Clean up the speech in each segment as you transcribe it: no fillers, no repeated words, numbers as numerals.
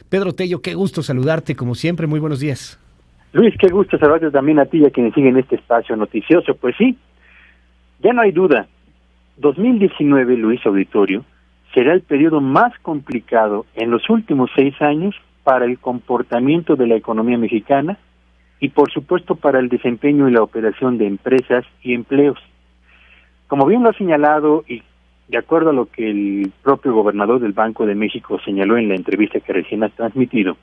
Pedro Tello, qué gusto saludarte como siempre, muy buenos días. Luis, qué gusto saludarte también a ti y a quienes siguen este espacio noticioso. Pues sí, ya no hay duda, 2019, Luis Auditorio, será el periodo más complicado en los últimos 6 años para el comportamiento de la economía mexicana y por supuesto para el desempeño y la operación de empresas y empleos. Como bien lo ha señalado y de acuerdo a lo que el propio gobernador del Banco de México señaló en la entrevista que recién ha transmitido,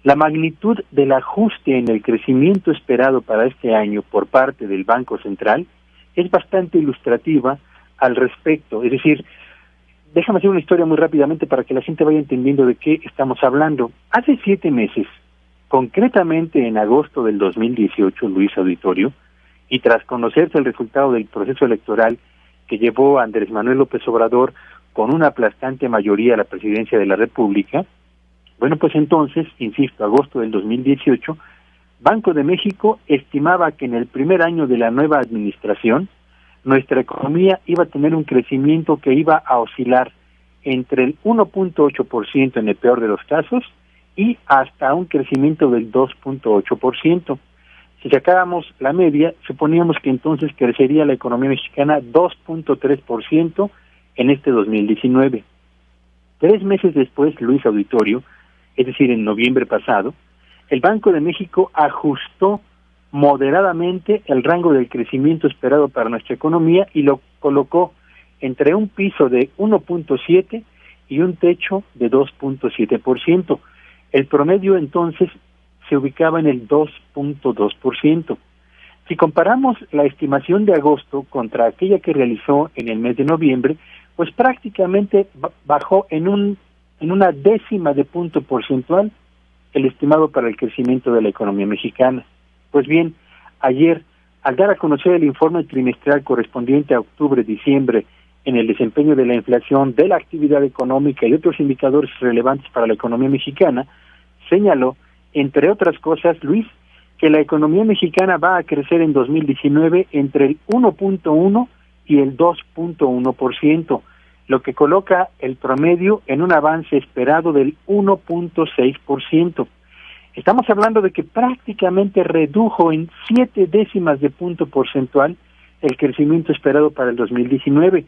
la magnitud del ajuste en el crecimiento esperado para este año por parte del Banco Central es bastante ilustrativa al respecto. Es decir, déjame hacer una historia muy rápidamente para que la gente vaya entendiendo de qué estamos hablando. Hace 7 meses, concretamente en agosto del 2018, Luis Auditorio, y tras conocerse el resultado del proceso electoral que llevó a Andrés Manuel López Obrador con una aplastante mayoría a la presidencia de la República, bueno, pues entonces, insisto, agosto del 2018, Banco de México estimaba que en el primer año de la nueva administración, nuestra economía iba a tener un crecimiento que iba a oscilar entre el 1.8% en el peor de los casos y hasta un crecimiento del 2.8%. Si sacábamos la media, suponíamos que entonces crecería la economía mexicana 2.3% en este 2019. 3 meses después, Luis Auditorio, es decir, en noviembre pasado, el Banco de México ajustó moderadamente el rango del crecimiento esperado para nuestra economía y lo colocó entre un piso de 1.7 y un techo de 2.7%. El promedio entonces se ubicaba en el 2.2%. Si comparamos la estimación de agosto contra aquella que realizó en el mes de noviembre, pues prácticamente bajó en una décima de punto porcentual el estimado para el crecimiento de la economía mexicana. Pues bien, ayer, al dar a conocer el informe trimestral correspondiente a octubre-diciembre en el desempeño de la inflación, de la actividad económica y otros indicadores relevantes para la economía mexicana, señaló, entre otras cosas, Luis, que la economía mexicana va a crecer en 2019 entre el 1.1 y el 2.1%, lo que coloca el promedio en un avance esperado del 1.6%. Estamos hablando de que prácticamente redujo en 7 décimas de punto porcentual el crecimiento esperado para el 2019.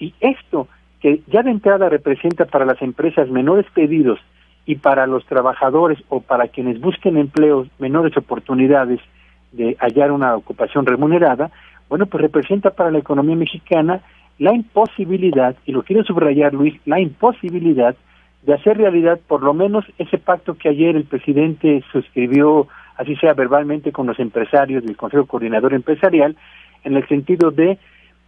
Y esto, que ya de entrada representa para las empresas menores pedidos y para los trabajadores o para quienes busquen empleos menores oportunidades de hallar una ocupación remunerada, bueno, pues representa para la economía mexicana la imposibilidad, y lo quiero subrayar, Luis, la imposibilidad de hacer realidad por lo menos ese pacto que ayer el presidente suscribió, así sea verbalmente, con los empresarios del Consejo Coordinador Empresarial, en el sentido de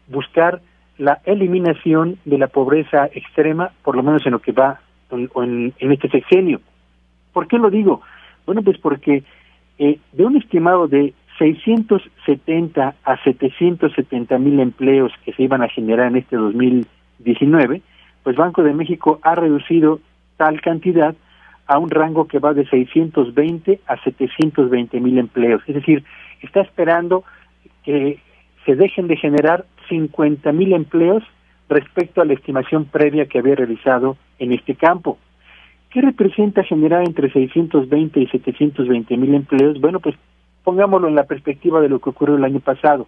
buscar la eliminación de la pobreza extrema, por lo menos en lo que va en este sexenio. ¿Por qué lo digo? Bueno, pues porque de un estimado de 670 a 770 mil empleos que se iban a generar en este 2019, pues Banco de México ha reducido tal cantidad a un rango que va de 620 a 720 mil empleos. Es decir, está esperando que se dejen de generar 50 mil empleos respecto a la estimación previa que había realizado en este campo. ¿Qué representa generar entre 620 y 720 mil empleos? Bueno, pues pongámoslo en la perspectiva de lo que ocurrió el año pasado.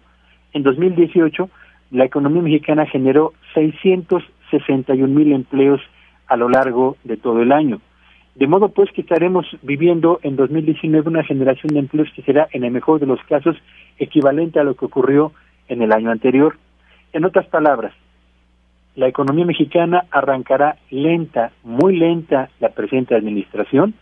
En 2018, la economía mexicana generó 661 mil empleos a lo largo de todo el año. De modo pues que estaremos viviendo en 2019 una generación de empleos que será, en el mejor de los casos, equivalente a lo que ocurrió en el año anterior. En otras palabras, la economía mexicana arrancará lenta, muy lenta, la presente administración,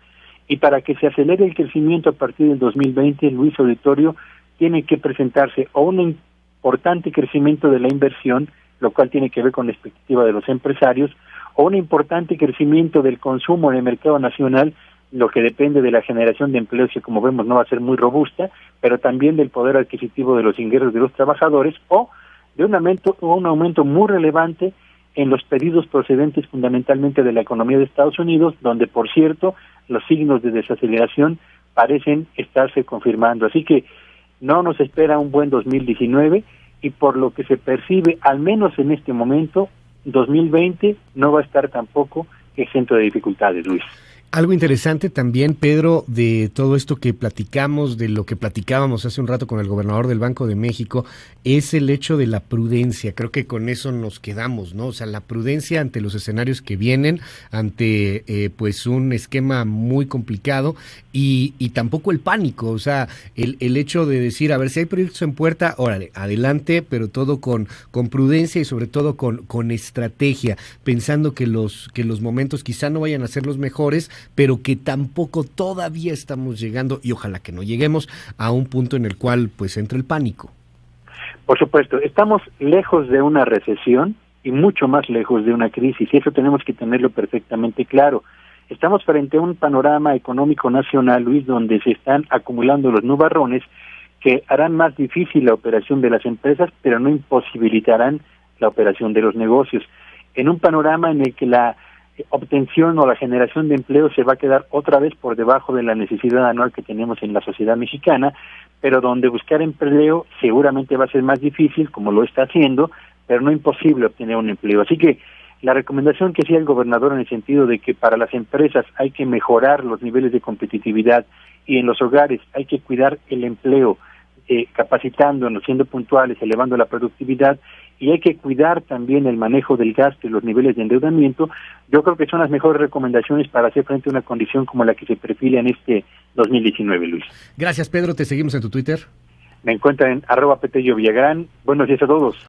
y para que se acelere el crecimiento a partir del 2020, Luis Auditorio, tiene que presentarse o un importante crecimiento de la inversión, lo cual tiene que ver con la expectativa de los empresarios, o un importante crecimiento del consumo en el mercado nacional, lo que depende de la generación de empleos, que como vemos no va a ser muy robusta, pero también del poder adquisitivo de los ingresos de los trabajadores, o de un aumento muy relevante en los pedidos procedentes fundamentalmente de la economía de Estados Unidos, donde, por cierto, los signos de desaceleración parecen estarse confirmando. Así que no nos espera un buen 2019 y por lo que se percibe, al menos en este momento, 2020 no va a estar tampoco exento de dificultades, Luis. Algo interesante también, Pedro, de todo esto que platicamos, de lo que platicábamos hace un rato con el gobernador del Banco de México, es el hecho de la prudencia. Creo que con eso nos quedamos, ¿no? O sea, la prudencia ante los escenarios que vienen, ante pues un esquema muy complicado y tampoco el pánico. O sea, el hecho de decir, a ver, si hay proyectos en puerta, órale, adelante, pero todo con prudencia y sobre todo con estrategia, pensando que los momentos quizá no vayan a ser los mejores, pero que tampoco todavía estamos llegando, y ojalá que no lleguemos a un punto en el cual pues entre el pánico. Por supuesto, estamos lejos de una recesión y mucho más lejos de una crisis, y eso tenemos que tenerlo perfectamente claro. Estamos frente a un panorama económico nacional, Luis, donde se están acumulando los nubarrones que harán más difícil la operación de las empresas, pero no imposibilitarán la operación de los negocios. En un panorama en el que la obtención o la generación de empleo se va a quedar otra vez por debajo de la necesidad anual que tenemos en la sociedad mexicana, pero donde buscar empleo seguramente va a ser más difícil, como lo está haciendo, pero no imposible obtener un empleo. Así que la recomendación que hacía el gobernador en el sentido de que para las empresas hay que mejorar los niveles de competitividad y en los hogares hay que cuidar el empleo, capacitándonos, siendo puntuales, elevando la productividad, y hay que cuidar también el manejo del gasto y los niveles de endeudamiento. Yo creo que son las mejores recomendaciones para hacer frente a una condición como la que se perfila en este 2019, Luis. Gracias, Pedro. Te seguimos en tu Twitter. Me encuentran en @Petello Villagrán. Buenos días a todos.